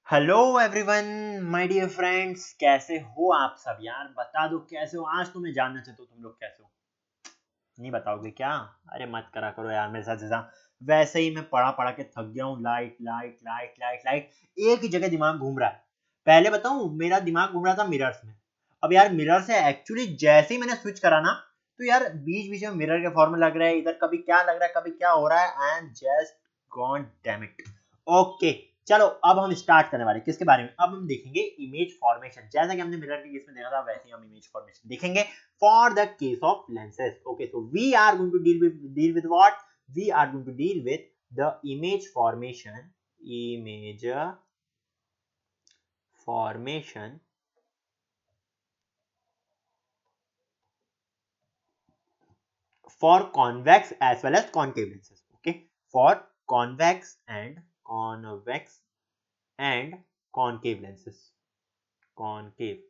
Hello everyone my dear friends, कैसे हो आप सब? यार बता दो कैसे हो। आज तो मैं जानना चाहता हूँ तुम लोग कैसे हो। नहीं बताओगे क्या? अरे मत करा करो यार मेरे साथ ऐसा। वैसे ही मैं पढ़ा पढ़ा के थक गया हूँ। Light light light light light, एक ही जगह दिमाग घूम रहा है। पहले बताऊँ, मेरा दिमाग घूम रहा था मिरर्स में। अब यार मिरर से एक्चुअली जैसे ही मैंने स्विच करा ना, तो यार बीच बीच में मिरर के फॉर्मूला लग रहा है, इधर कभी क्या लग रहा है कभी क्या हो रहा है। I am just god damn it. Okay, चलो अब हम स्टार्ट करने वाले किसके बारे में। अब हम देखेंगे इमेज फॉर्मेशन। जैसा कि हमने मिरर के केस में देखा था वैसे ही हम इमेज फॉर्मेशन देखेंगे for the case of lenses. Okay, so we are going to deal with what? We are going to deal with the image formation for convex as well as concave lenses. Okay, for convex and concave lenses. Concave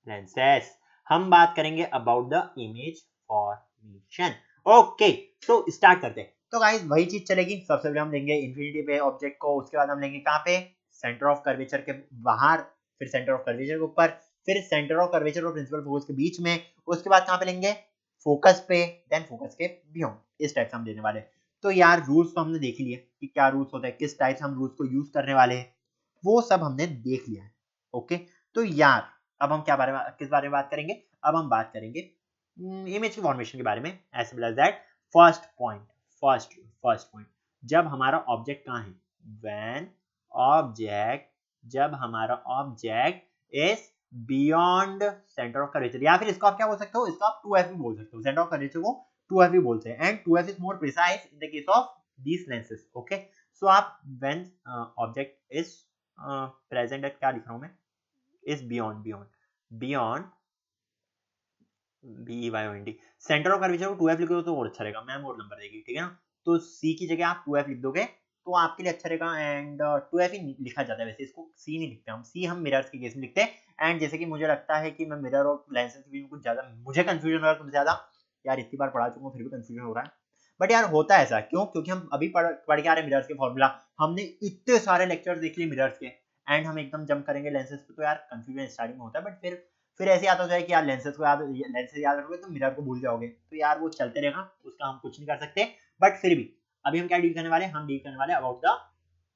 lenses हम बात करेंगे about the image formation. Okay, तो start करते हैं। तो guys वही चीज चलेगी। सबसे पहले हम लेंगे इंफिनिटी पे ऑब्जेक्ट को, उसके बाद हम लेंगे कहाँ पे, सेंटर ऑफ कर्वेचर के बाहर, फिर सेंटर ऑफ कर्वेचर के ऊपर, फिर सेंटर ऑफ कर्वेचर और प्रिंसिपल फोकस के बीच में, उसके बाद कहाँ पे लेंगे, फोकस पे, देन फोकस के बियॉन्ड। इस टाइप से हम लेने वाले। तो यार रूल्स तो हमने देख ही लिए कि क्या रूल्स होता है, किस टाइप से हम रूल्स को यूज करने वाले हैं, वो सब हमने देख लिया है। ओके, तो यार अब हम क्या बारे में, किस बारे में बात करेंगे? अब हम बात करेंगे इमेज की फॉर्मेशन के बारे में। As well as that, first point, first point, जब हमारा ऑब्जेक्ट कहाँ है, व्हेन ऑब्जेक्ट, जब हमारा object is beyond centre of curvature, या फिर इसको आप क्या बोल सकते हो, इसको आप 2f भी बोल सकते हो। सेंटर ऑफ कर्वेचर को 2f भी बोलते हैं, and 2f is more precise in the case of these lenses. Okay, so आप when object is present at, क्या लिख रहा हूं मैं, is beyond BEYOND, centre of curvature को 2f लिख दो तो और अच्छा रहेगा, मैम और नंबर देगी, ठीक है ना। तो C की जगह आप 2f लिख दोगे तो आपके लिए अच्छा रहेगा। एंड 2f ही लिखा जाता है, वैसे इसको C नहीं लिखते हम, C हम मिरर्स के केस में लिखते हैं। एंड जैसे कि मुझे लगता है कि मैं मिरर और लेंसेज के बीच में कुछ ज्यादा मुझे कंफ्यूजन हो रहा है तुमसे ज्यादा। यार इतनी बार पढ़ा चुका हूँ फिर भी कंफ्यूजन हो रहा है। बट यार होता है ऐसा क्यों? क्योंकि हम अभी पढ़ के आ रहे हैं मिरर्स के फॉर्मूला। हमने इतने सारे लेक्चर्स देख लिए मिरर्स के, एंड हम एकदम जंप करेंगे लेंसेज पे, तो यार कंफ्यूजन स्टार्टिंग में होता है। बट फिर ऐसे याद हो जाए कि यार लेंसेज याद रखोगे तो मिरर को भूल जाओगे, तो यार वो चलते रहेगा, उसका हम कुछ नहीं कर सकते। बट फिर भी अभी हम क्या डील करने वाले हैं, हम डील करने वाले about the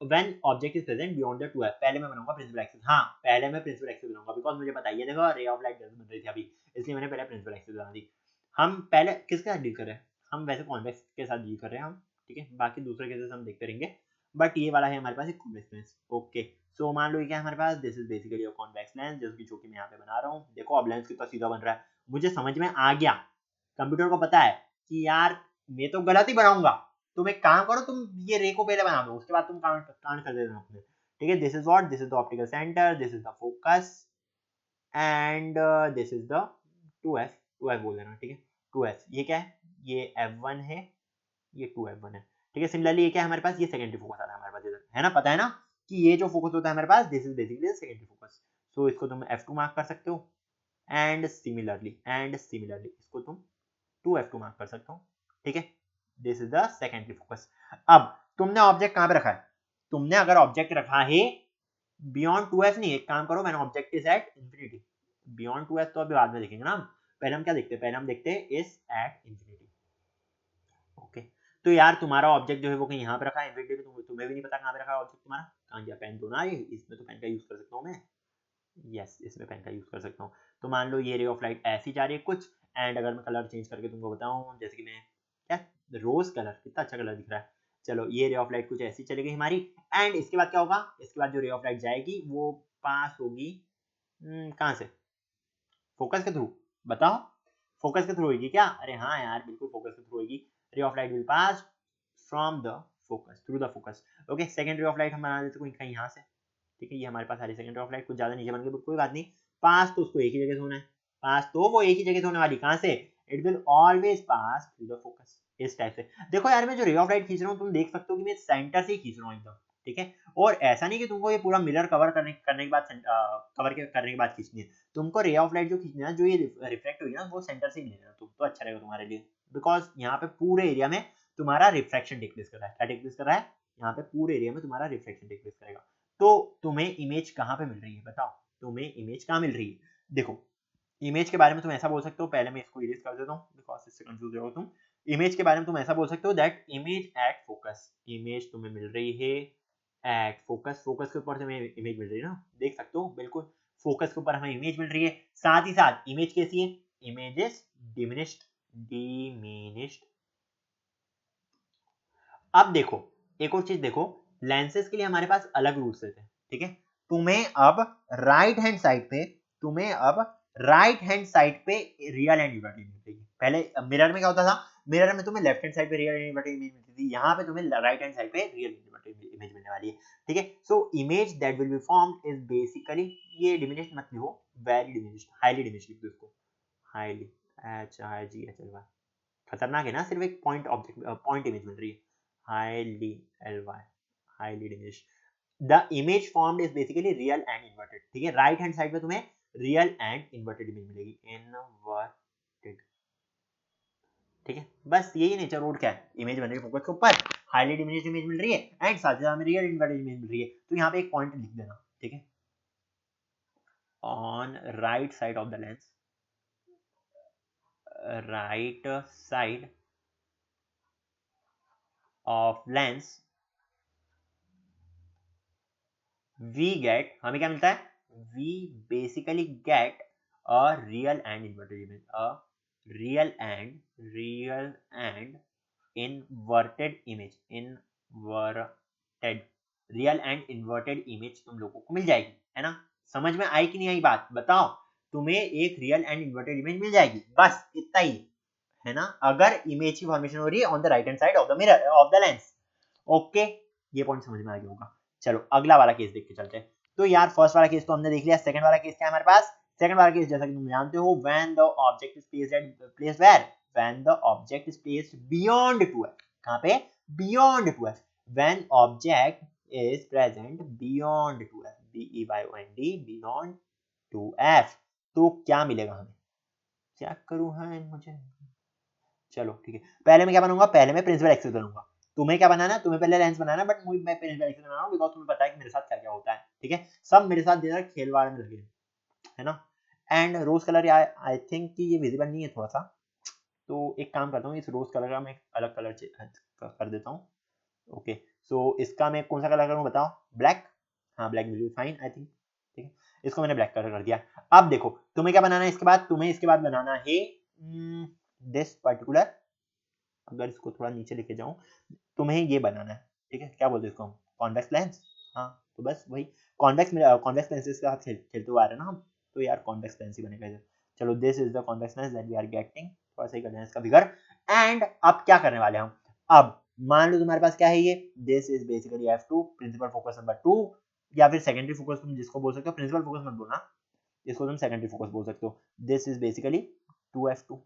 when object is present beyond the 2f। पहले मैं बनाऊंगा प्रिंसिपल एक्सिस। हाँ, पहले मैं प्रिंसिपल एक्सिस बनाऊंगा, बिकॉज मुझे पता है, ये देखो रे ऑफ लाइट जैसे बन रही थी अभी, इसलिए मैंने पहले प्रिंसिपल एक्सिस बना दी। हम पहले किसके साथ डील कर रहे हैं, हम वैसे कॉन्वेक्स के साथ डील कर रहे हैं हम, ठीक है। बाकी दूसरे केसेस हम देखते रहेंगे, बट ये वाला है हमारे पास एक कॉन्वेक्स लेंस। ओके, सो मान लो ये क्या है हमारे पास, this is basically a convex lens, जो कि मैं यहाँ पे बना रहा हूँ। देखो अब लेंस कितना सीधा बन रहा है, मुझे समझ में आ गया। कंप्यूटर को पता है कि यार मैं तो गलत ही बनाऊंगा, तुम एक काम करो, तुम ये रे को पहले बना दो, उसके बाद तुम काउंट कर देना अपने, ठीक है। This is what, this is the optical centre, this is the focus, and this is the 2f बोल देना, ठीक है। 2f ये क्या है, ये f1 है, ये 2f1 है, ठीक है। सिमिलरली ये क्या है हमारे पास, ये सेकेंडरी फोकस आता है हमारे पास इधर, है ना, पता है ना कि ये जो फोकस होता है हमारे पास, this is basically secondary focus. So इसको तुम f2 मार्क कर सकते हो, एंड सिमिलरली इसको तुम 2f2 मार्क कर सकते हो, ठीक है। This is the secondary focus. अब तुमने ऑब्जेक्ट कहां पे रखा है, तुमने अगर ऑब्जेक्ट रखा है बियॉन्ड 2f, नहीं, एक काम करो, मैंने object is at infinity, beyond 2f तो अभी बाद में देखेंगे ना। पहले हम क्या देखते हैं, पहले हम देखते हैं इज एट इंफिनिटी। ओके, तो यार तुम्हारा ऑब्जेक्ट जो है वो कहीं यहाँ पे रखा है इंफिनिटी पे, तुम्हें भी नहीं पता कहाँ पे रखा है ऑब्जेक्ट तुम्हारा, कहाँ गया पेन, दो ना, ये इसमें तो पेन का यूज कर सकता हूँ मैं, यस इसमें पेन का यूज कर सकता हूँ। तो मान लो ये रे ऑफ लाइट ऐसी जा रही है कुछ, एंड अगर मैं कलर चेंज करके तुमको बताऊं, जैसे कि मैं क्या, रोज कलर, कितना अच्छा कलर दिख रहा है। चलो ये रे ऑफ लाइट कुछ ऐसी चली गई हमारी, एंड इसके बाद क्या होगा, इसके बाद जो रे ऑफ लाइट जाएगी वो पास होगी कहाँ से, फोकस के थ्रू, बताओ, फोकस के थ्रू होगी क्या? अरे हाँ यार बिल्कुल फोकस के थ्रू होगी। रे of light will pass from the focus, through the focus. Okay, second रे ऑफ लाइट हम बना देते कोई कहीं यहाँ से, ठीक है। ये हमारे पास सारी सेकंड रे ऑफ लाइट कुछ ज्यादा नीचे बन गई, कोई बात नहीं, पास तो उसको एक ही जगह से होना है, पास तो वो एक ही जगह से होने वाली, कहाँ से, it will always pass through the focus. इस टाइप से देखो यार, मैं जो रे ऑफ लाइट खींच रहा हूँ तुम देख सकते हो कि मैं सेंटर से ही खींच रहा हूँ एकदम, ठीक है। और ऐसा नहीं कि तुमको ये पूरा मिरर कवर करने के बाद करने के बाद खींचनी है, तुमको रे ऑफ लाइट जो खींचनी है, जो ये रिफ्लेक्ट हुई ना, वो सेंटर से ही लेना तुम, तो अच्छा रहेगा तुम्हारे लिए, बिकॉज यहाँ पे पूरे एरिया में तुम्हारा रिफ्रैक्शन टेक प्लेस कर रहा है। क्या टेक प्लेस कर रहा है? यहाँ पे पूरे एरिया में तुम्हारा रिफ्लेक्शन टेक प्लेस करेगा। तो तुम्हें इमेज कहाँ पे मिल रही है बताओ, तुम्हें इमेज कहाँ मिल रही है? देखो इमेज के बारे में तुम ऐसा बोल सकते हो, पहले मैं इसको इरेज कर देता हूँ बिकॉज इससे कंफ्यूज हो तुम। इमेज के बारे में तुम ऐसा बोल सकते हो that image at focus, image तुम्हें मिल रही है एट फोकस, फोकस के ऊपर तुम्हें इमेज मिल रही है ना, देख सकते हो बिल्कुल फोकस के ऊपर हमें इमेज मिल रही है। साथ ही साथ इमेज कैसी है, इमेज इज डिमिनिश्ड, डिमिनिश्ड। अब देखो एक और चीज देखो, लेंसेज के लिए हमारे पास अलग रूल्स रहते हैं, ठीक है। तुम्हें अब राइट हैंड साइड पे, तुम्हें अब राइट हैंड साइड पे रियल एंड इन्वर्टेड इमेज मिलेगी। पहले मिरर में क्या होता था, मिरर में तुम्हें लेफ्ट हैंड साइड पे रियल एंड इन्वर्टेड इमेज मिलती थी, यहाँ पे तुम्हें राइट हैंड साइड पे रियल इन्वर्टेड इमेज मिलने वाली है, ठीक है। So image that will be formed is basically, ये डिमिनिश्ड मत लिखो, वेरी डिमिनिश्ड, हाईली डिमिनिश्ड लिख दो इसको, हाईली, HIGHLY, खतरनाक है ना, सिर्फ एक पॉइंट ऑब्जेक्ट पॉइंट इमेज मिल रही है, highly ly, highly diminished. The image formed is basically real and inverted, ठीक है। राइट हैंड साइड पे तुम्हें रियल एंड इन्वर्टेड इमेज मिलेगी, इन्वर्टेड, ठीक है। बस यही नेचर रूट क्या है, इमेज बन रही है फोकस के ऊपर, हाईली डिमिनिश्ड इमेज मिल रही है एंड साथ ही साथ में रियल इन्वर्टेड इमेज मिल रही है, तो यहाँ पे एक पॉइंट लिख देना, ठीक है। On right side of the lens, right side of lens we get, हमें क्या मिलता है, we basically get a real and inverted image, a real and inverted image, inverted, real and inverted image तुम लोगों को मिल जाएगी, है ना। समझ में आई कि नहीं आई बात, बताओ। तुम्हें एक रियल एंड इन्वर्टेड इमेज मिल जाएगी, बस इतना ही है ना, अगर इमेज की फॉर्मेशन हो रही है on the right hand side of the mirror of the lens. Okay, ये पॉइंट समझ में आ गया होगा। चलो अगला वाला केस देख के चलते हैं। तो यार फर्स्ट वाला केस तो हमने देख लिया, सेकंड वाला केस क्या है हमारे पास, सेकंड वाला केस जैसा कि तुम जानते हो, when the object is placed where, when the object is placed beyond 2f, कहां पे, beyond 2f, when object is present beyond 2f, BEYOND, beyond 2f, तो क्या मिलेगा हमें, क्या करूं है मुझे, चलो ठीक है, पहले मैं क्या बनाऊंगा, पहले मैं प्रिंसिपल एक्सेस बनूंगा। तुम्हें क्या बनाना है, तुम्हें पहले लेंस बनाना है, बट मैं प्रिंसिपल एक्सेस बना रहा हूं बिकॉज़ तुम्हें पता है कि मेरे साथ क्या क्या होता है, ठीक है। सब मेरे साथ देना खेलवाड़ में लगे, है ना। And rose colour, I think कि ये विजिबल नहीं है थोड़ा सा, तो एक काम करता हूँ, इस रोज कलर का मैं अलग कलर कर देता हूँ। ओके, सो इसका मैं कौन सा कलर करूँ बताओ, ब्लैक, हाँ black will be fine I think, ठीक है। इसको मैंने ब्लैक कलर कर दिया। अब देखो तुम्हें क्या बनाना है इसके बाद, तुम्हें इसके बाद बनाना है दिस पर्टिकुलर, अगर इसको थोड़ा नीचे लेके जाऊं, तुम्हें ये बनाना है, ठीक है। क्या बोलते हैं इसको हम, कॉन्वेक्स लेंस, हाँ तो बस वही कॉन्वेक्स लेंसेज के साथ खेलते हुए आ रहे हैं ना हम, तो यार कॉन्वेक्स लेंस ही बनेगा इधर। चलो this is the convex lens that we are getting, थोड़ा सा ही कर देना इसका फिगर। एंड अब क्या करने वाले हम, अब मान लो तुम्हारे पास क्या है, ये this is basically f2, principal focus number 2, या फिर सेकेंडरी फोकस तुम जिसको बोल सकते हो, प्रिंसिपल फोकस मत बोलना, इसको तुम सेकेंडरी फोकस बोल सकते हो। दिस इज बेसिकली 2f2,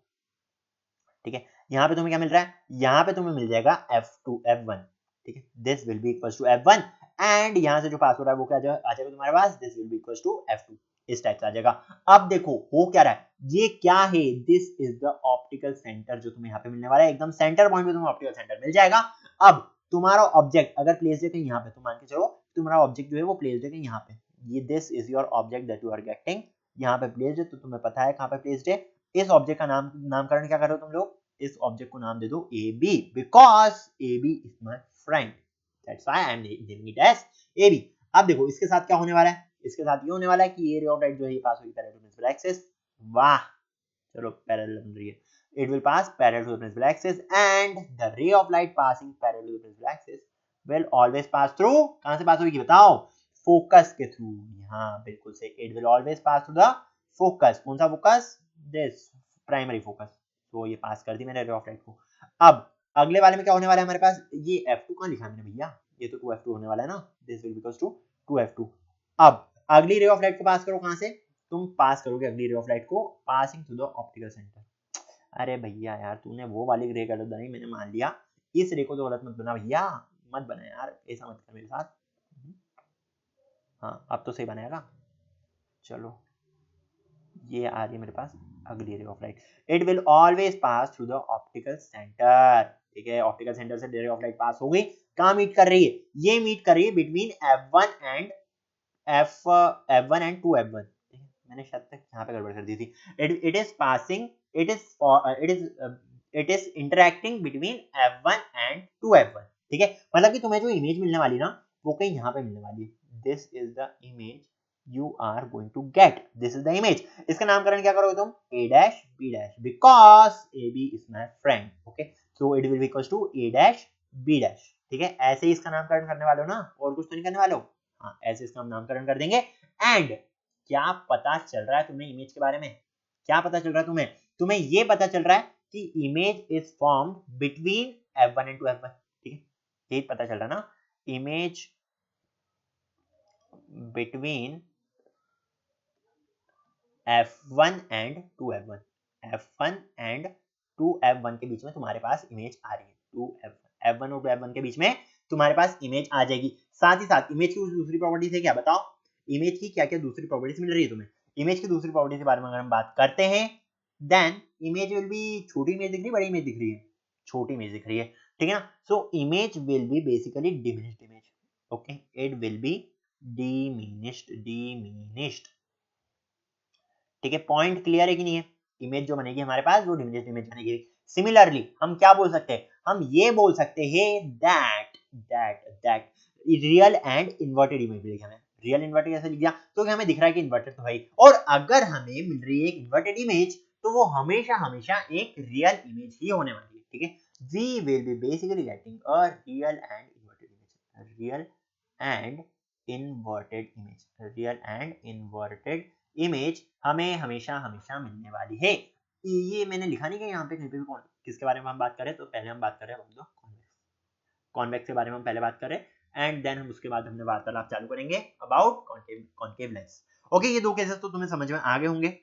ठीक है। यहाँ पे तुम्हें क्या मिल रहा है, यहाँ पे तुम्हें मिल जाएगा f2 f1, ठीक है। This will be equals to f1 and यहाँ से जो पास हो रहा है वो क्या आ जाएगा तुम्हारे पास, this will be equals to f2, इस टाइप से आ जाएगा। अब देखो हो क्या रहा है, ये क्या है, this is the optical centre जो तुम्हें यहाँ पे मिलने वाला है, एकदम सेंटर पॉइंट पे तुम्हें ऑप्टिकल सेंटर मिल जाएगा। अब तुम्हारा ऑब्जेक्ट अगर प्लेस्ड है कहीं यहाँ पे, तो मान के चलो तुम्हारा ऑब्जेक्ट जो है वो प्लेस्ड है कहीं यहाँ पे, ये this is your object that you are getting, यहाँ पे प्लेस्ड है, तो तुम्हें पता है कहाँ पे प्लेस्ड है। इस ऑब्जेक्ट का नामकरण क्या कर रहे हो तुम लोग, इस ऑब्जेक्ट को नाम दे दो AB, because AB is my friend, that's why I am naming it as AB। अब देखो इसके साथ क्या होने वाला है, इसके साथ ये होने वाला है कि ये रे ऑफ लाइट जो है ये पास होगी पैरेलल टू प्रिंसिपल एक्सिस, वाह चलो पैरेलल बन रही है, it will pass parallel to the principal axis and the ray of light passing parallel to the principal axis will always pass through, कहां से पास होगी बताओ, फोकस के थ्रू, हाँ बिल्कुल सही, it will always pass through the focus, कौन सा फोकस, this प्राइमरी फोकस, तो ये पास कर दी मैंने रे ऑफ लाइट को। अब अगले वाले में क्या होने वाला है हमारे पास, ये f2 कहां लिखा मैंने भैया, ये तो 2f2 होने वाला है ना, this will because to 2f2। अब अगली रे ऑफ लाइट को पास करो कहां से, तुम पास करोगे अगली रे ऑफ लाइट को passing through the optical centre. अरे भैया यार तूने वो वाली रे गलत बनाई, मैंने मान लिया, इस रे को तो गलत मत बना भैया, मत बना यार, ऐसा मत कर मेरे साथ। हाँ अब तो सही बनाएगा। चलो ये आ रही है मेरे पास अगली रे of light, it will always pass through the optical centre, ठीक है। ऑप्टिकल सेंटर से रे ऑफ लाइट पास हो गई कहाँ मीट कर रही है? ये मीट कर रही है between F1 and F1 and 2F1। मैंने शायद तक यहाँ पे गड़बड़ कर दी थी। It is passing, it is interacting between F1 and 2F1। ठीक है, मतलब कि तुम्हें जो इमेज मिलने वाली ना वो कहीं यहाँ पे मिलने वाली है। This is the image you are going to get, this is the image। इसका नामकरण क्या करोगे तुम? A dash B dash, because AB is my friend, okay, so it will be equals to A dash B dash। ठीक है, ऐसे ही इसका नामकरण करने वाले हो ना, और कुछ तो नहीं करने वाले हो। हाँ, ऐसे इसका हम नामकरण कर देंगे। एंड क्या पता चल रहा है तुम्हें इमेज के बारे में? क्या पता चल रहा है तुम्हें? तुम्हें ये पता चल रहा है कि image is formed between F1 and 2F1। ठीक है, यही पता चल रहा है ना, image between F1 and 2F1, F1 and 2F1 के बीच में तुम्हारे पास इमेज आ रही है। 2F1, F1 और 2F1 के बीच में तुम्हारे पास इमेज आ जाएगी। साथ ही साथ इमेज की दूसरी प्रॉपर्टीज है क्या? बताओ, इमेज की क्या क्या दूसरी प्रॉपर्टीज मिल रही है तुम्हें? इमेज की दूसरी प्रॉपर्टीज के बारे में अगर हम बात करते हैं, देन इमेज विल बी, छोटी इमेज दिख रही है, बड़ी इमेज दिख रही है? छोटी इमेज दिख रही है, ठीक है ना। So image will be basically diminished image, okay, it will B diminished. ठीक है, पॉइंट क्लियर है कि नहीं है? इमेज जो बनेगी हमारे पास वो डिमिनिश्ड इमेज बनेगी। सिमिलरली हम क्या बोल सकते हैं? हम ये बोल सकते हैं that real and inverted image मिलेगी हमें। रियल इन्वर्टेड कैसे लिख दिया? तो हमें दिख रहा है कि इन्वर्टेड तो है ही, और अगर हमें मिल रही है एक इन्वर्टेड इमेज तो वो हमेशा हमेशा एक रियल इमेज ही होने वाली है। ठीक है, we will be basically getting a real and inverted image, real and inverted image, real and inverted image हमें हमेशा हमेशा मिलने वाली है। ये मैंने लिखा नहीं कि यहाँ पे कहीं पे भी किसके बारे में हम बात करें, तो पहले हम बात करें कॉन्वेक्स के बारे में हम पहले बात करें, एंड देन हम उसके बाद हमने वार्तालाप चालू करेंगे अबाउट कॉन्केव लेंस। ओके, ये दो केसेस तो तुम्हें समझ में आ गए होंगे।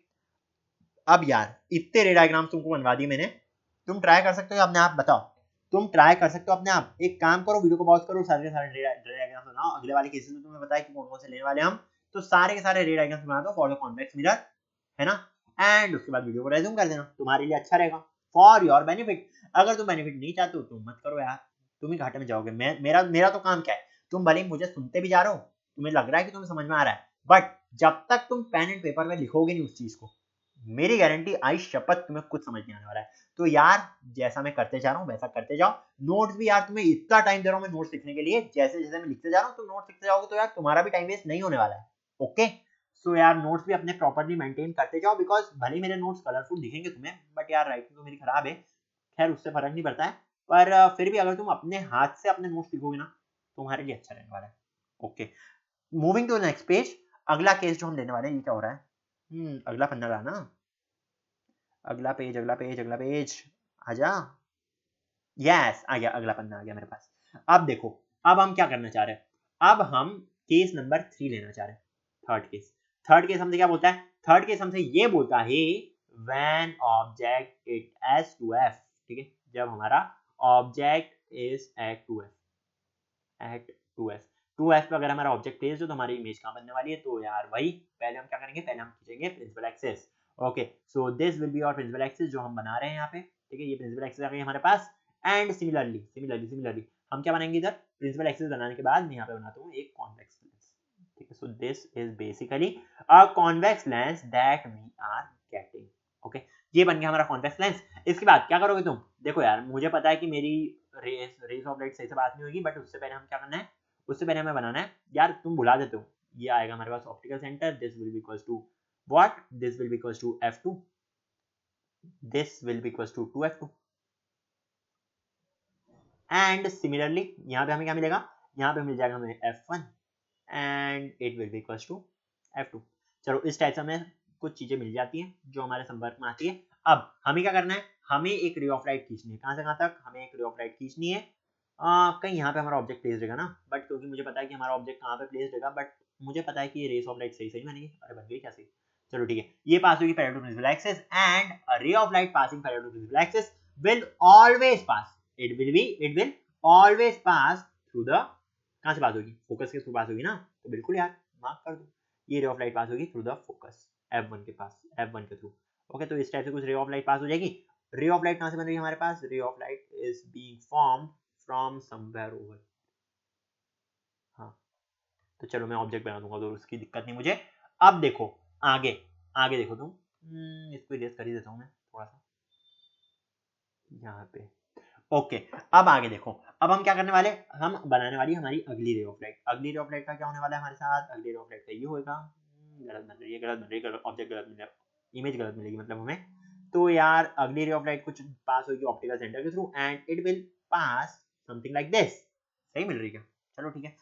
अब यार इतने रे डायग्राम्स तुमको बनवा दिए मैंने, तुम ट्राई कर सकते हो अपने आप, बताओ तुम ट्राई कर सकते हो अपने आप? एक काम करो, वीडियो को पॉज करो, सारे रे डायग्राम्स बनाओ। अगले वाले केसेस में तुम्हें बताया कि कौन कौन से लेने वाले हम, तो सारे के सारे रे डायग्राम्स बना दो फॉर द कॉन्वेक्स मिरर, है ना। एंड उसके बाद वीडियो को रेज्यूम कर देना, तुम्हारे लिए अच्छा रहेगा, फॉर योर बेनिफिट। अगर तुम बेनिफिट नहीं चाहते हो तो मत करो यार, तुम ही घाटे में जाओगे। मेरा तो काम क्या है, तुम भले ही मुझे सुनते भी जा रहे हो, तुम्हें लग रहा है कि तुम्हें समझ में आ रहा है, बट जब तक तुम पेन एंड पेपर में लिखोगे नहीं उस चीज को, मेरी गारंटी आई शपथ तुम्हें कुछ समझ नहीं आने वाला है। तो यार जैसा मैं करते जा रहा हूँ वैसा करते जाओ। नोट्स भी यार तुम्हें इतना टाइम दे रहा हूँ मैं नोट्स लिखने के लिए, जैसे जैसे मैं लिखते जा रहा हूँ तुम नोट्स लिखते जाओगे तो यार तुम्हारा भी टाइम वेस्ट नहीं होने वाला है। ओके, सो यार नोट्स भी अपने प्रॉपर्ली मेंटेन करते जाओ, बिकॉज भले ही मेरे नोट्स कलरफुल दिखेंगे तुम्हें, बट यार राइटिंग तो मेरी खराब है, खैर उससे फर्क नहीं पड़ता है, पर फिर भी अगर तुम अपने हाथ से अपने नोट्स लिखोगे ना तुम्हारे लिए अच्छा रहने वाला है। Okay, moving to next page. अगला केस जो हम लेने वाले हैं, ये क्या हो रहा है? अगला पन्ना रहा ना, अगला पेज अगला पेज अगला पेज, आजा। यस, आ गया, अगला पन्ना आ गया मेरे पास। अब देखो, अब हम क्या करना चाह रहे हैं? अब हम केस नंबर 3 लेना चाह रहे हैं, थर्ड केस। थर्ड केस हमसे क्या बोलता है? थर्ड केस हमसे ये बोलता है when object it as 2f। ठीक है, जब हमारा object is eight 2f, eight 2f 2f पे अगर हमारा ऑब्जेक्ट प्लेस हो तो हमारी इमेज कहाँ बनने वाली है? तो यार वही, पहले हम क्या करेंगे, पहले हम खींचेंगे principal axis. Okay, so this will be our principal axis जो हम बना रहे हैं यहाँ पे। ठीक है, ये प्रिंसिपल एक्सिस आ गई हमारे पास। एंड सिमिलरली हम क्या बनाएंगे इधर? प्रिंसिपल एक्सिस बनाने के बाद मैं यहाँ पे बनाता हूँ एक कॉन्वेक्स लेंस। ठीक है, so this is basically a convex lens that we are getting. Okay, ये बन गया हमारा कॉन्वेक्स लेंस। इसके बाद क्या करोगे तुम? देखो यार मुझे पता है कि मेरी रेस ऑफ लाइट सही से बात नहीं होगी, बट उससे पहले हम क्या करना है, उससे पहले हमें बनाना है यार, तुम भुला देते हो, ये आएगा हमारे पास optical centre, this will be equals to what? This will be equals to f2, this will be equals to 2f2। And similarly यहाँ पे हमें क्या मिलेगा? यहाँ पे मिल जाएगा हमें f1 and it will be equals to f2। चलो इस टाइप से हमें कुछ चीजें मिल जाती हैं जो हमारे संपर्क में आती है। अब हमें क्या करना है? हमें एक रे ऑफ लाइट खींचनी है, कहाँ से कहाँ तक? हमें एक रे ऑफ लाइट खींचनी है, कहीं यहाँ पे हमारा ऑब्जेक्ट प्लेस रहेगा ना, बट क्योंकि मुझे पता है कि हमारा ऑब्जेक्ट कहाँ पे प्लेस रहेगा, बट मुझे पता है कि ये रेस ऑफ लाइट सही बनेगी। अरे बन गई क्या सही? चलो ठीक है, ये पास होगी parallel to principal axis, and a ray of light passing parallel to principal axis will always pass, it will always pass through the, कहाँ से पास होगी? फोकस के थ्रू पास होगी ना, तो बिल्कुल यार मार्क कर दो, ये रे ऑफ लाइट पास होगी थ्रू द फोकस F1 के पास, F1 के थ्रू। ओके, तो इस टाइप से कुछ रे ऑफ लाइट पास हो जाएगी। रे ऑफ लाइट कहाँ से बन रही है हमारे पास? Ray of light is being formed from somewhere over तो चलो मैं ऑब्जेक्ट बना दूंगा, तो उसकी दिक्कत नहीं मुझे। अब देखो आगे, आगे देखो तुम, इसको इरेज कर ही देता हूँ मैं थोड़ा सा यहाँ पे। ओके, अब आगे देखो, अब हम क्या करने वाले, हम बनाने वाली हमारी अगली रे ऑफ लाइट। अगली रे ऑफ लाइट का क्या होने वाला है हमारे साथ, अगली रे ऑफ लाइट का ये होगा, गलत बन रही है, गलत बन रही है, ऑब्जेक्ट गलत मिलेगा, इमेज गलत मिलेगी मतलब हमें। तो यार अगली रे ऑफ लाइट कुछ पास होगी ऑप्टिकल सेंटर के through and it will pass something like this. सही मिल रही है, चलो ठीक है,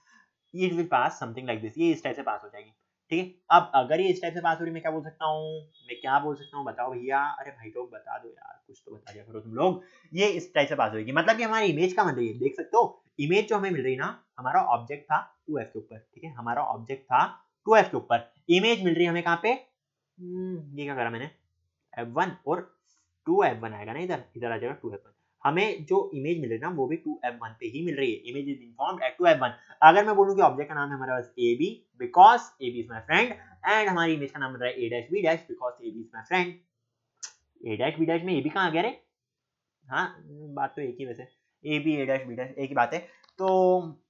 it will pass something like this, ये इस टाइप से पास हो जाएगी। ठीक है, अब अगर ये इस टाइप से पास हो रही है, मैं क्या बोल सकता हूँ, मैं क्या बोल सकता हूँ बताओ भैया, अरे भाई लोग बता दो यार, कुछ तो बता दिया करो तुम लोग। ये इस टाइप से पास होगी, मतलब कि हमारी इमेज का बन रही है, देख सकते हो इमेज जो हमें मिल रही है ना, हमारा ऑब्जेक्ट था 2f के ऊपर, ठीक है, हमारा ऑब्जेक्ट था 2f के ऊपर, इमेज मिल रही है हमें कहाँ पे, ये क्या करा मैंने, f1 और 2f1 आएगा ना, इधर इधर आ जाएगा 2f1, हमें जो इमेज मिल रही है ना वो भी 2f1 पे ही मिल रही है, image is informed eight 2f1। अगर मैं बोलूं कि ऑब्जेक्ट का नाम है हमारे पास ab because ab is my friend and हमारी इमेज का नाम बन रहा है a b because ab is my friend, a b में ab कहाँ आ गया रे, हाँ बात तो एक ही वैसे, A B A dash B dash एक ही बात है। तो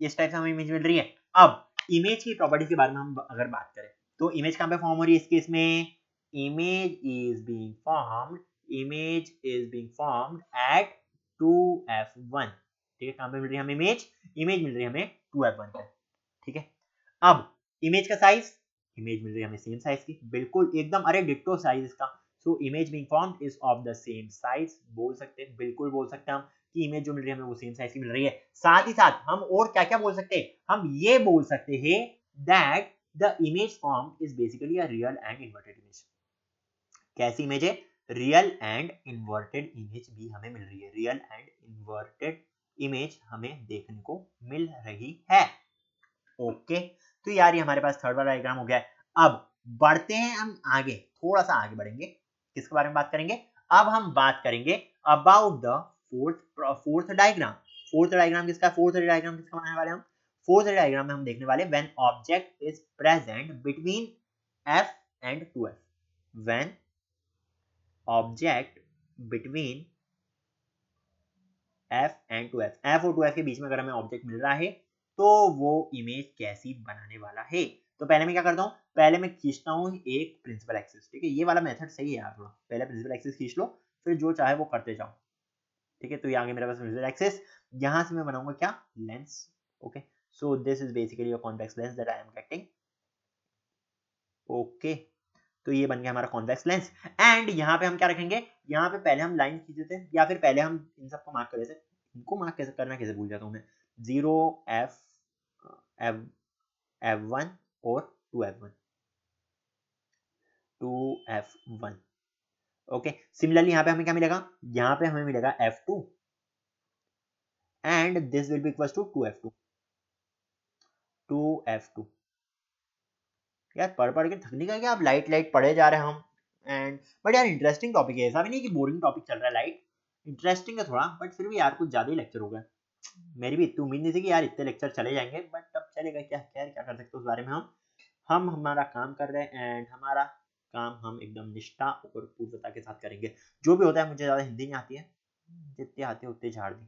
इस टाइप से हमें इमेज मिल रही है। अब इमेज की प्रॉपर्टीज के बारे में हम अगर बात करें, तो इमेज कहाँ पे फॉर्म हो रही है इस केस में, image is being formed, image is being formed at 2f1। ठीक है, कहाँ पे मिल रही है हमें इमेज, इमेज मिल रही है हमें 2f1 पे। ठीक है, अब इमेज का साइज, इमेज मिल रही है हमें सेम साइज की, बिल्कुल एकदम अरे डिक्टो साइज इसका। So image being formed is of the same size, बोल सकते हैं, बिल्कुल बोल सकते हैं हम कि इमेज जो मिल रही है हमें वो सेम साइज की मिल रही है। साथ ही साथ हम और क्या क्या बोल सकते हैं, हम ये बोल सकते हैं that the image form is basically a real and inverted image. कैसी इमेज है, रियल एंड इन्वर्टेड इमेज भी हमें मिल रही है, रियल एंड इन्वर्टेड इमेज हमें देखने को मिल रही है। ओके, तो यार ये हमारे पास थर्ड वाला डायग्राम हो गया है। अब बढ़ते हैं हम आगे, थोड़ा सा आगे बढ़ेंगे, किसके बारे में बात करेंगे, अब हम बात करेंगे about the fourth diagram. Fourth diagram किसका, फोर्थ डायग्राम किसका बनाने वाले हम, फोर्थ डायग्राम में हम देखने वाले when object is present between f and 2f, when object between f and 2f, f और 2f के बीच में अगर हमें ऑब्जेक्ट मिल रहा है तो वो इमेज कैसी बनाने वाला है। तो पहले मैं क्या करता हूँ, पहले मैं खींचता हूँ एक प्रिंसिपल एक्सिस। ठीक है, ये वाला मेथड सही है यार, थोड़ा पहले प्रिंसिपल एक्सिस खींच लो, फिर जो चाहे वो करते जाओ। ठीक है, तो ये आगे मेरे पास प्रिंसिपल एक्सिस, यहाँ से मैं बनाऊंगा क्या, lens. Okay, so this is basically a convex lens that I am getting. Okay, तो ये बन गया हमारा कॉन्वेक्स लेंस एंड यहाँ पे हम क्या रखेंगे, यहाँ पे पहले हम लाइन खींच देते हैं या फिर पहले हम इन सबको मार्क कर देते हैं, इनको मार्क कैसे करना कैसे भूल जाता हूँ मैं, 0 f1 और 2f1। ओके, सिमिलरली यहाँ पे हमें क्या मिलेगा, यहाँ पे हमें मिलेगा f2 and this will be equal to 2f2। यार पढ़ पढ़ के थकने का क्या, आप लाइट लाइट पढ़े जा रहे हैं हम एंड बट यार इंटरेस्टिंग टॉपिक है, ऐसा भी नहीं कि बोरिंग टॉपिक चल रहा है, लाइट इंटरेस्टिंग है थोड़ा, बट फिर भी यार कुछ ज्यादा ही लेक्चर हो गया। मेरी भी इतनी उम्मीद नहीं थी कि यार इतने लेक्चर चले जाएंगे, बट अब चलेगा, क्या खैर क्या कर सकते हो उस बारे में। हम हमारा काम कर रहे हैं एंड हमारा काम हम एकदम निष्ठा और पूर्णता के साथ करेंगे। जो भी होता है, मुझे ज्यादा हिंदी नहीं आती है, जितने आते हैं उतने झाड़ दी।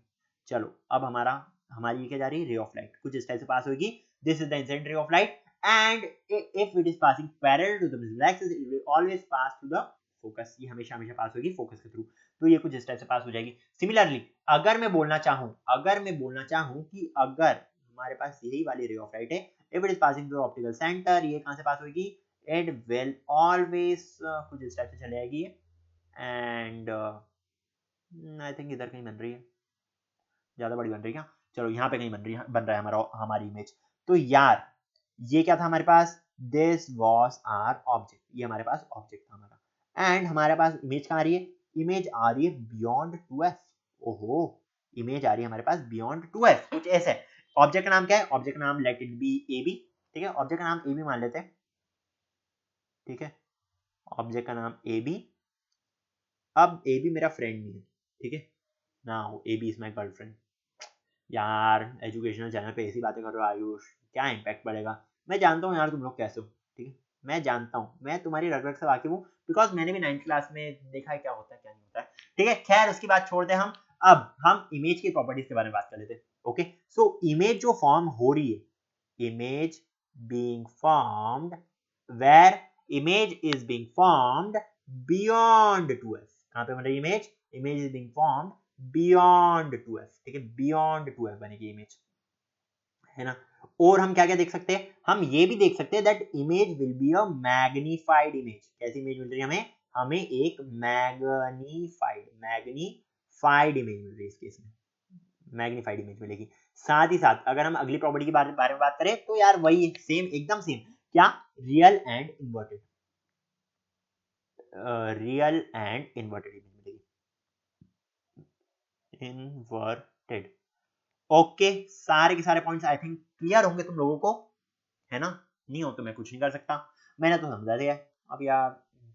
चलो अब हमारी क्या जा रही है, रे ऑफ लाइट कुछ इस टाइप से पास होगी, this is the incident ray of light and if it is passing parallel to the visible axis it will always pass to the focus, ये हमेशा हमेशा पास होगी फोकस के थ्रू। तो ये कुछ इस टाइप से पास हो जाएगी। सिमिलरली अगर मैं बोलना चाहूँ कि अगर हमारे पास यही वाली रे ऑफ लाइट है, if it is passing through optical center, ये कहाँ से पास होगी, it will always कुछ इस टाइप से चले आएगी एंड आई थिंक इधर कहीं बन रही है, ज्यादा बड़ी बन रही है क्या, चलो यहाँ पे कहीं बन रहा है हमारी इमेज। तो यार ये क्या था हमारे पास, दिस वॉज आर ऑब्जेक्ट, ये हमारे पास ऑब्जेक्ट था हमारा एंड हमारे पास इमेज कहाँ आ रही है, इमेज आ रही है बियॉन्ड 2f। ओहो, इमेज आ रही है हमारे पास बियॉन्ड 2f, कुछ ऐसे। ऑब्जेक्ट का नाम क्या है, ऑब्जेक्ट का नाम let it be A B. ठीक है, ऑब्जेक्ट का नाम ए बी मान लेते हैं। ठीक है, ऑब्जेक्ट का नाम ए बी। अब ए बी मेरा फ्रेंड नहीं है, ठीक है, now A B is my girlfriend. यार एजुकेशनल चैनल पे ऐसी बातें कर रहे हो आयुष, क्या इम्पैक्ट पड़ेगा, मैं जानता हूँ यार तुम लोग कैसे हो। ठीक है, मैं जानता हूँ, मैं तुम्हारी रग रग से वाकिफ हूँ, बिकॉज मैंने भी 9th क्लास में देखा है क्या होता है क्या नहीं होता है। ठीक है, खैर उसकी बात छोड़ दे हम, अब हम इमेज की प्रॉपर्टीज के बारे में बात कर लेते हैं। ओके, सो इमेज जो फॉर्म हो रही है, image being formed where image is being formed beyond 2f। कहाँ पे बन रही है image is being formed beyond 2f, ठीक है, beyond 2f बनेगी इमेज, है ना। और हम क्या क्या देख सकते हैं, हम ये भी देख सकते हैं that image will be a magnified image. कैसी इमेज मिल रही है हमें एक मैग्नीफाइड इमेज मिल रही है, इस केस में मैग्नीफाइड इमेज मिलेगी। साथ ही साथ अगर हम अगली प्रॉपर्टी के बारे में बात करें तो यार वही सेम, एकदम सेम, क्या, real and inverted, real and inverted image मिलेगी, इन्वर्टेड। ओके, सारे के सारे पॉइंट्स आई थिंक क्लियर होंगे तुम लोगों को, है ना। नहीं हो तो मैं कुछ नहीं कर सकता, मैंने तो समझा दिया। अब यार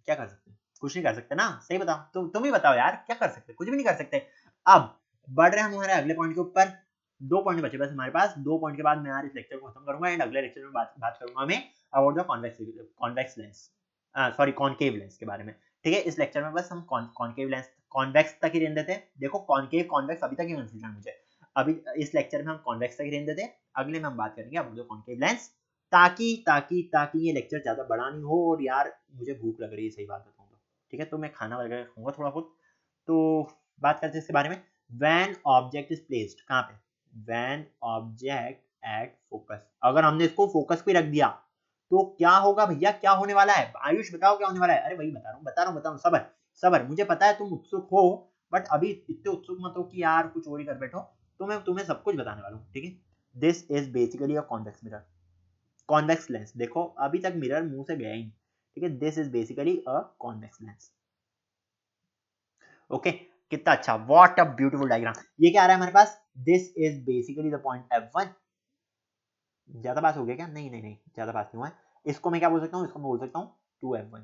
क्या कर सकते हैं, कुछ नहीं कर सकते ना, सही बताओ, तुम ही बताओ यार, क्या कर सकते, कुछ भी नहीं कर सकते। अब बढ़ रहे हैं हमारे अगले पॉइंट के ऊपर। 2 पॉइंट बचे बस हमारे पास, 2 पॉइंट के बाद मैं यार इस लेक्चर को खत्म करूंगा एंड अगले लेक्चर में बात करूंगा मैं about the convex lens, sorry concave lens के बारे में, ठीक है। इस लेक्चर में बस हम कॉनकेव लेंस, कॉन्वेक्स तक ही रहने देते हैं। देखो कॉनकेव कॉन्वेक्स अभी तक ही कंफ्यूजन है मुझे, अभी इस लेक्चर में हम कॉन्वेक्स तक ही रहने देते हैं, अगले में हम बात करेंगे अबाउट द कॉनकेव लेंस, ताकि ये लेक्चर ज्यादा बड़ा नहीं हो। और यार मुझे भूख लग रही है, सही बात बताऊं तो, ठीक है, तो मैं खाना वगैरह खाऊंगा थोड़ा बहुत। तो बात करते हैं इसके बारे में। व्हेन ऑब्जेक्ट इज प्लेस्ड, कहाँ पे, व्हेन ऑब्जेक्ट एट फोकस, अगर हमने इसको फोकस पे रख दिया तो क्या होगा भैया, क्या होने वाला है, आयुष बताओ क्या होने वाला है। अरे वही बता रहा हूँ, सबर, मुझे पता है तुम उत्सुक हो, बट अभी इतने उत्सुक मत हो कि यार कुछ और ही कर बैठो, तो मैं तुम्हें सब कुछ बताने वाला हूँ, ठीक है। This is basically a convex mirror, convex lens, देखो अभी तक मिरर मुंह से गया ही नहीं, ठीक है। This is basically a convex lens, okay. कितना अच्छा, व्हाट अ ब्यूटीफुल डायग्राम। ये क्या आ रहा है हमारे पास, this is basically the point F1। ज्यादा पास हो गया क्या, नहीं, ज्यादा पास नहीं हुआ है। इसको मैं क्या बोल सकता हूँ, इसको मैं बोल सकता हूँ 2F1।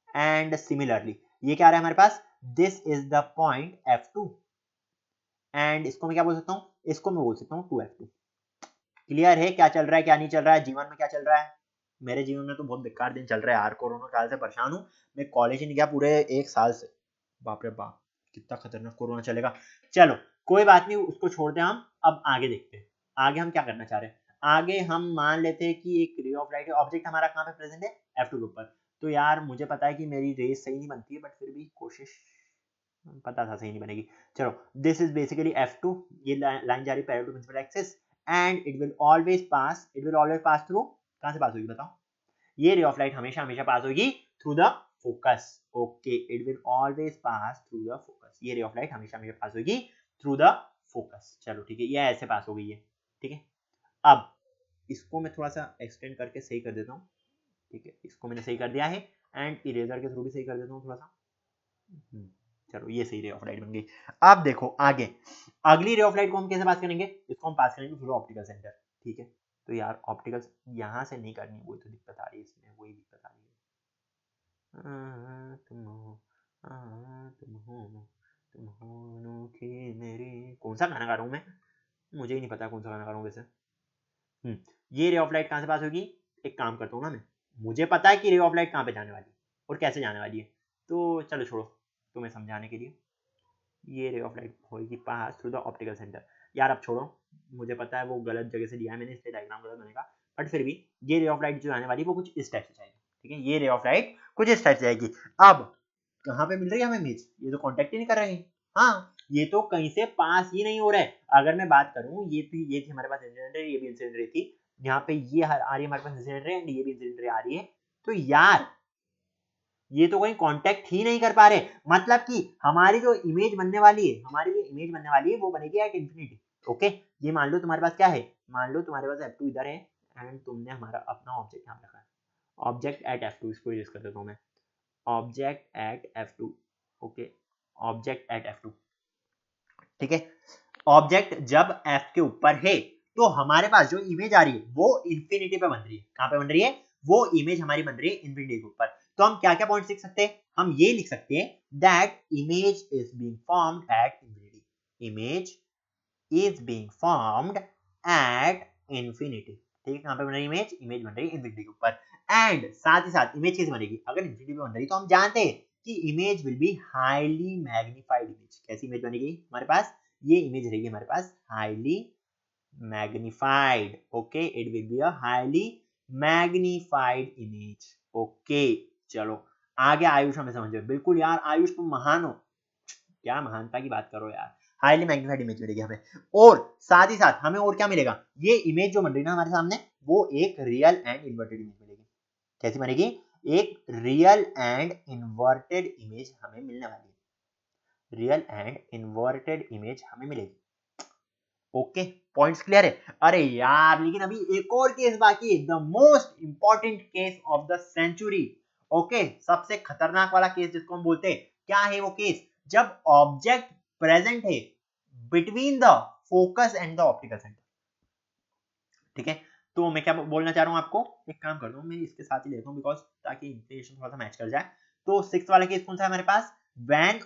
एंड सिमिलरली ये क्या आ रहा है हमारे पास, this is the point F2 and इसको मैं क्या बोल सकता हूँ, इसको मैं बोल सकता हूँ 2F2। क्लियर है क्या चल रहा है, क्या नहीं चल रहा है, जीवन में क्या चल रहा है। मेरे जीवन में तो बहुत बेकार दिन चल रहा है यार, कोरोना काल से परेशान हूँ, मैं कॉलेज ही नहीं गया पूरे 1 साल से, बाप रे बाप कितना खतरनाक कोरोना चलेगा। चलो कोई बात नहीं, उसको छोड़ते हैं हम, अब आगे देखते हैं, आगे हम क्या करना चाह रहे हैं। आगे हम मान लेते हैं कि एक रे ऑफ लाइट, ऑब्जेक्ट हमारा कहाँ पे प्रेजेंट है, F2 के ऊपर। तो यार मुझे पता है कि मेरी रेस सही नहीं बनती है, बट फिर भी कोशिश, पता था सही नहीं बनेगी। चलो, दिस इज बेसिकली F2, ये लाइन जा रही है parallel to principal axis and it will always pass through, कहां से पास होगी बताओ, ये रे ऑफ लाइट हमेशा पास होगी through the focus, okay. It will always pass through the focus, ये रे ऑफ लाइट हमेशा पास होगी थ्रू द फोकस। चलो ठीक है, ये ऐसे पास हो गई है, ठीक है। अब इसको मैं थोड़ा सा एक्सटेंड करके सही कर देता हूँ, ठीक है, इसको मैंने सही कर दिया है एंड इरेजर के थ्रू भी सही कर देता हूँ थोड़ा सा। चलो ये सही रे ऑफ लाइट बन गई। अब देखो आगे, अगली रे ऑफ लाइट को हम कैसे पास करेंगे, इसको हम पास करेंगे थ्रू ऑप्टिकल सेंटर, ठीक है। तो यार ऑप्टिकल यहाँ से नहीं करनी, वही तो दिक्कत आ रही है इसमें, वही दिक्कत आ रही है। तुम हो, तुम हो अनोखी मेरी, कौन सा गाना गा रहा हूँ मैं, मुझे ही नहीं पता कौन सा गाना गा रहा हूँ वैसे। ये रे ऑफ लाइट कहाँ से पास होगी, एक काम करता हूँ ना मैं, मुझे पता है कि रे ऑफ लाइट कहाँ पे जाने वाली है और कैसे जाने वाली है, तो चलो छोड़ो, तुम्हें समझाने के लिए, ये रे ऑफ लाइट होगी पास थ्रू द ऑप्टिकल सेंटर। यार अब छोड़ो, मुझे पता है वो गलत जगह से दिया है मैंने, इसलिए डायग्राम गलत बनेगा, बट फिर भी ये रे ऑफ लाइट जो आने वाली है वो कुछ इस टाइप से जाएगी, ठीक है। ये रे ऑफ लाइट कुछ इस टाइप से जाएगी। अब कहाँ पे मिल रही है हमें इमेज, ये तो कांटेक्ट ही नहीं कर रहे हैं, हाँ ये तो कहीं से पास ही नहीं हो रहा है। अगर मैं बात करूं, ये थी हमारे पास इंसिडेंट रे, ये भी इंसिडेंट रे थी, यहाँ पे ये आ रही है हमारे पास इंसिडेंट रे एंड ये भी इंसिडेंट रे आ रही है, तो यार ये तो कहीं कांटेक्ट ही नहीं कर पा रहे, मतलब कि हमारी जो इमेज बनने वाली है वो बनेगी एट इंफिनिटी, ओके। ये मान लो तुम्हारे पास क्या है, मान लो तुम्हारे पास F2 इधर है एंड तुमने हमारा अपना ऑब्जेक्ट यहाँ रखा है, ऑब्जेक्ट एट F2, इसको यूज कर देता हूँ मैं, object at F2, okay, object at F2, ठीक है। ऑब्जेक्ट जब F के ऊपर है तो हमारे पास जो इमेज आ रही है वो इंफिनिटी पे बन रही है, कहाँ पे बन रही है, वो इमेज हमारी बन रही है इंफिनिटी के ऊपर। तो हम क्या क्या पॉइंट्स लिख सकते हैं, हम ये लिख सकते हैं that image is being formed at infinity, image is being formed at infinity, ठीक है। कहाँ पे बन रही है इमेज बन रही है इंफिनिटी के ऊपर। एंड साथ ही साथ इमेज कैसे बनेगी, अगर इंफिनिटी पे बन रही तो हम जानते हैं कि image will be highly magnified image. कैसी इमेज बनेगी हमारे पास, ये इमेज रहेगी हमारे पास highly magnified, okay, it will be a highly magnified image, okay. चलो आगे आयुष हमें समझ में, बिल्कुल यार आयुष तुम महान हो, क्या महानता की बात करो यार। हाईली मैग्निफाइड इमेज मिलेगी हमें, और साथ ही साथ हमें और क्या मिलेगा, ये इमेज जो बन रही है ना हमारे सामने, वो एक रियल एंड इन्वर्टेड इमेज मिलेगी। कैसी बनेगी, एक रियल एंड इन्वर्टेड इमेज हमें मिलने वाली है, रियल एंड इन्वर्टेड इमेज हमें मिलेगी, ओके। पॉइंट्स क्लियर है। अरे यार लेकिन अभी एक और केस बाकी है, the most important case of the century, okay, सबसे खतरनाक वाला केस जिसको हम बोलते हैं, क्या है वो केस, जब ऑब्जेक्ट प्रेजेंट है between the focus and the optical centre, ठीक है। तो मैं क्या बोलना चाह रहा हूं आपको, एक काम करता हूं मैं इसके साथ ही लेता हूं बिकॉज ताकि इंफॉर्मेशन थोड़ा सा मैच कर जाए। तो सिक्स्थ वाला केस कौन सा है हमारे पास, when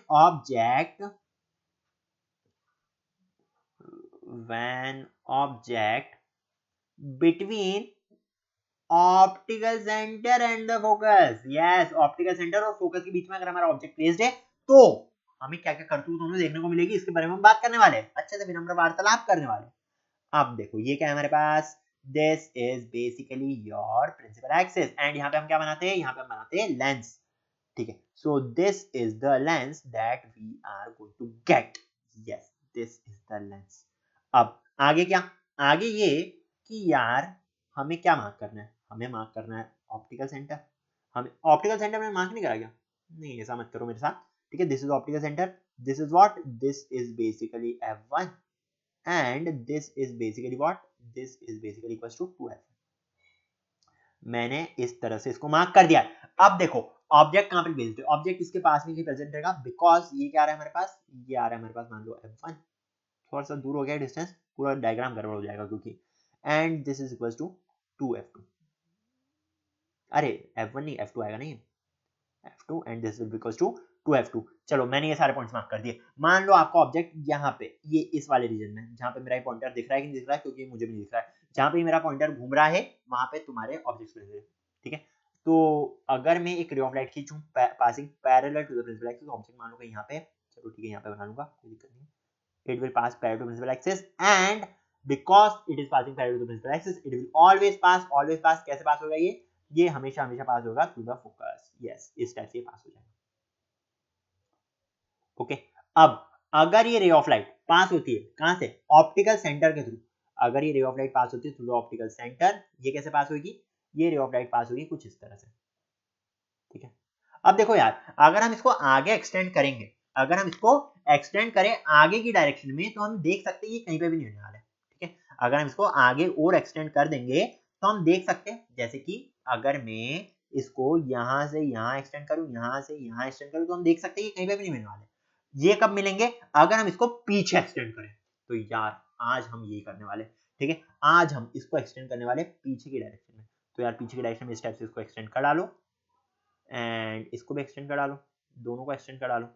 object between optical centre and the focus, yes, optical centre और फोकस के बीच में अगर हमारा ऑब्जेक्ट प्लेस्ड है तो हमें क्या क्या करतूत हमें देखने को मिलेगी, इसके बारे में हम बात करने वाले हैं, अच्छे से विनम्र वार्तालाप करने वाले हैं। अब देखो ये क्या है हमारे पास, this is basically your principal axis, and यहाँ पे हम क्या बनाते हैं, यहाँ पे हम बनाते हैं लेंस, ठीक है। So this is the lens that we are going to get, yes, this is the lens. अब आगे क्या, आगे ये कि यार हमें क्या मार्क करना है, हमें मार्क करना है ऑप्टिकल सेंटर, हमें ऑप्टिकल सेंटर में मार्क नहीं करा गया, नहीं ऐसा मत करो मेरे साथ, ठीक है। This is optical centre, this is what, this is basically f1 and this is basically what, this is basically equals to 2f, मैंने इस तरह से इसको मार्क कर दिया। अब देखो ऑब्जेक्ट कहां पे बेस्ड है, ऑब्जेक्ट इसके पास में ही प्रेजेंट रहेगा, बिकॉज ये क्या आ रहा है हमारे पास, ये आ रहा है हमारे पास मान लो f1, थोड़ा सा दूर हो गया डिस्टेंस, पूरा डायग्राम गड़बड़ हो जाएगा क्योंकि, and this is equals to 2f2, अरे f1 नहीं f2 आएगा, नहीं f2 and this will be equals to 2f2। चलो मैंने ये सारे पॉइंट्स मार्क कर दिए। मान लो आपका ऑब्जेक्ट यहाँ पे, ये इस वाले रीजन में, जहाँ पे मेरा पॉइंटर दिख रहा है कि नहीं दिख रहा है, क्योंकि मुझे भी नहीं दिख रहा है, जहाँ पे मेरा पॉइंटर घूम रहा है वहां पे तुम्हारे ऑब्जेक्ट्स मिल रहे हैं, ठीक है। तो अगर मैं एक रे ऑफ लाइट खींचूं passing parallel to the principal axis, object मान लो कि यहाँ पे, चलो ठीक है यहाँ पे बना लूंगा, कोई दिक्कत नहीं, it will pass parallel to principal axis and because it is passing parallel to principal axis it will always pass, कैसे पास होगा ये हमेशा हमेशा पास होगा थ्रू द फोकस, यस, इस टाइप से पास हो जाएगा, ओके। अब अगर ये रे ऑफ लाइट पास होती है कहां से, ऑप्टिकल सेंटर के थ्रू, अगर ये रे ऑफ लाइट पास होती है थ्रू द ऑप्टिकल सेंटर, ये कैसे पास होगी, ये रे ऑफ लाइट पास होगी कुछ इस तरह से, ठीक है। अब देखो यार अगर हम इसको आगे एक्सटेंड करेंगे, अगर हम इसको एक्सटेंड करें आगे की डायरेक्शन में, तो हम देख सकते हैं ये कहीं पे भी नहीं होने वाला है, ठीक है। अगर हम इसको आगे और एक्सटेंड कर देंगे तो हम देख सकते हैं, जैसे कि अगर मैं इसको यहां से यहां एक्सटेंड करूं, यहां से यहां एक्सटेंड करूं, तो हम देख सकते हैं ये कहीं पे भी नहीं मिलने वाले। ये कब मिलेंगे, अगर हम इसको पीछे एक्सटेंड करें, तो यार आज हम ये करने वाले, ठीक है, आज हम इसको एक्सटेंड करने वाले पीछे की डायरेक्शन में। तो यार पीछे की डायरेक्शन में इस टाइप से इसको एक्सटेंड कर डालो, एंड इसको भी एक्सटेंड कर डालो, दोनों को एक्सटेंड कर डालो,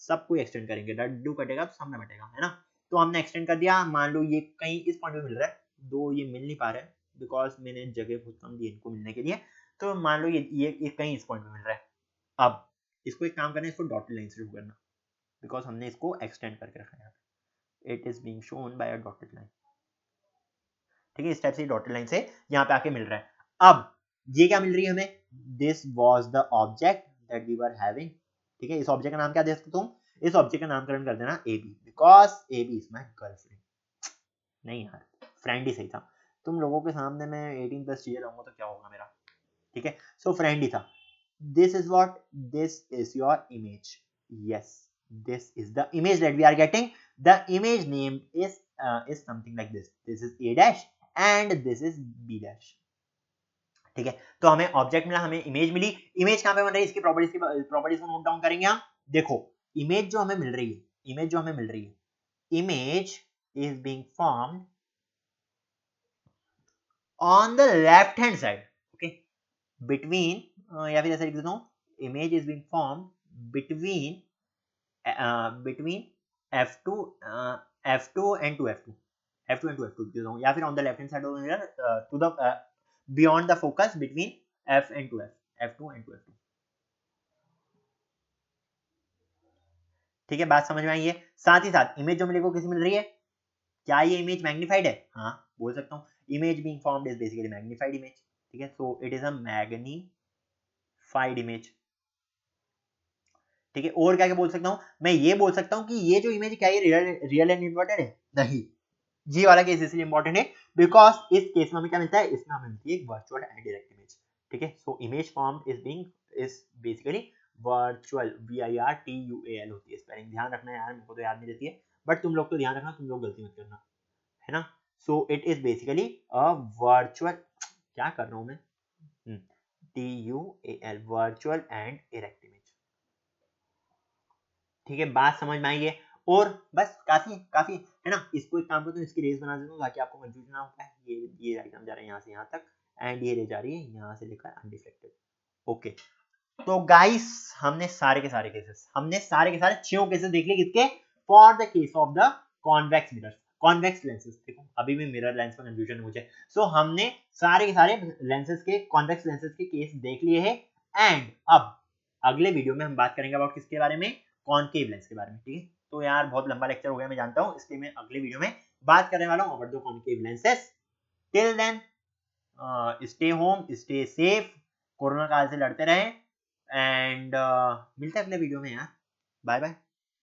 सबको एक्सटेंड करेंगे, लड्डू कटेगा तो सामने बटेगा, है ना। तो हमने एक्सटेंड कर दिया, मान लो ये कहीं इस पॉइंट पे मिल रहा है, दो ये मिल नहीं पा रहे बिकॉज मैंने जगह बहुत कम दी इनको मिलने के लिए, तो मान लो ये कहीं इस पॉइंट पे मिल रहा है। अब इसको एक काम करना है, इसको डॉटेड लाइन से शुरू करना, बिकॉज हमने इसको एक्सटेंड करके रखा है, it is being shown by a dotted line, ठीक है। इस टाइप से डॉटेड लाइन से यहाँ पे आके मिल रहा है। अब ये क्या मिल रही है हमें, this was the object that we were having, ठीक है। इस ऑब्जेक्ट का नाम क्या दे सकते तुम, इस ऑब्जेक्ट का नामकरण कर देना A B, because A B is my girlfriend, नहीं यार फ्रेंड ही सही था, तुम लोगों के सामने मैं 18+ चीजें लाऊंगा तो क्या होगा मेरा, ठीक है। सो फ्रेंड ही था, this is what, this is your image, yes, this is the image that we are getting, the image name is something like this is a dash and this is b dash, ठीक है। तो हमें object मिला, हमें image मिली, image कहां पे बन रही है, इसकी प्रॉपर्टीज को नोट डाउन करेंगे हम। देखो इमेज जो हमें मिल रही है, इमेज जो हमें मिल रही है, image is being formed on the left hand side, okay, between या फिर ऐसे लिख देता हूं, image is being formed between f2 and 2f2, f2 and 2f2 देता हूं, या फिर on the left hand side of the mirror to the beyond the focus between f and 2f, f2 and 2f2, ठीक है। बात समझ में आई है। साथ ही साथ इमेज जो मिलेगी वो किसी मिल रही है, क्या ये इमेज मैग्नीफाइड है? हाँ बोल सकता हूँ, image being formed is basically magnified image, ठीक है, so it is a magnified image, ठीक है। और क्या क्या बोल सकता हूँ मैं, ये बोल सकता हूँ कि ये जो इमेज क्या ये रियल एंड इन्वर्टेड है? नहीं, ये वाला केस इसलिए इंपॉर्टेंट है बिकॉज इस केस में हमें क्या मिलता है, इसमें हमें मिलती है एक वर्चुअल एंड डायरेक्ट इमेज, ठीक है। So image form is basically virtual, VIRTUAL होती है स्पेलिंग, ध्यान रखना यार, मेरे को तो याद नहीं रहती है, बट तुम लोग तो ध्यान रखना, तुम लोग गलती मत करना, है ना। So it is basically a virtual, क्या कर रहा हूँ मैं, TUAL, virtual and direct image, ठीक है, बात समझ में आई है। और बस काफी है ना, इसको एक काम करता हूँ, इसकी रेस बना देता हूँ ताकि आपको कंफ्यूजन ना होता है। ये डायग्राम जा रहा है यहाँ से यहाँ तक, एंड ये रे जा रही है यहाँ से लेकर अनडिफ्लेक्टेड। ओके, तो गाइस हमने सारे के सारे केसेस, हमने सारे के सारे 6 केसेस देख लिए, किसके, for the case of the convex mirror, convex lenses, देखो अभी भी मिरर लेंस में कंफ्यूजन मुझे। सो हमने सारे के सारे लेंसेज के, कॉन्वेक्स लेंसेज के केस देख लिए हैं, एंड अब अगले वीडियो में हम बात करेंगे अबाउट किसके बारे में, कॉनकेव लेंस के बारे में, ठीक है। तो यार बहुत लंबा लेक्चर हो गया मैं जानता हूँ, इसलिए मैं अगले वीडियो में बात करने वाला हूँ about the concave lenses. Till then stay home, stay safe, corona काल से लड़ते रहें, एंड मिलते हैं अगले वीडियो में यार, बाय बाय।